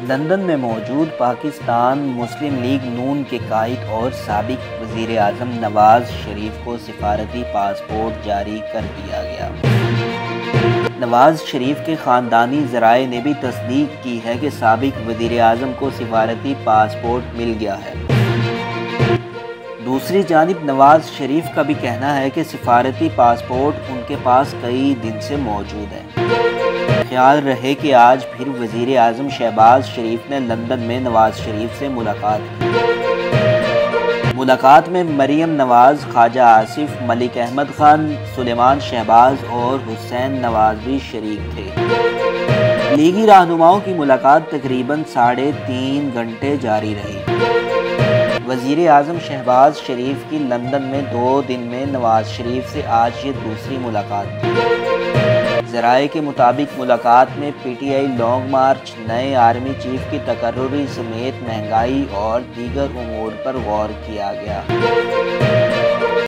London में मौजूद पाकिस्तान मुस्लिम league नून के कायद और साबिक वज़ीर आज़म नवाज़ शरीफ को सिफारती पासपोर्ट जारी कर दिया गया। नवाज़ शरीफ के ख़ानदानी ज़राए ने भी तस्दीक की है कि साबिक वज़ीर आज़म को सिफारती पासपोर्ट मिल गया है। दूसरी जानिब नवाज़ शरीफ का भी कहना है कि सिफारती पासपोर्ट उनके पास कई दिन से मौजूद है। ख्याल रहे कि आज फिर वज़ीर आज़म शहबाज शरीफ ने लंदन में नवाज़ शरीफ से मुलाकात की। मुलाकात में मरियम नवाज़, ख्वाजा आसिफ, मलिक अहमद खान, सुलेमान शहबाज और हुसैन नवाज़ भी शरीक थे। लीगी रहनुमाओं की मुलाकात तकरीबन 3.5 घंटे जारी रही। वज़ीर आज़म शहबाज शरीफ की लंदन में 2 दिन में नवाज़ शरीफ से आज ये दूसरी मुलाकात थी। ज़राए के मुताबिक मुलाकात में PTI लॉन्ग मार्च, नए आर्मी चीफ की तकर्रुरी समेत महंगाई और दीगर उमूर पर गौर किया गया।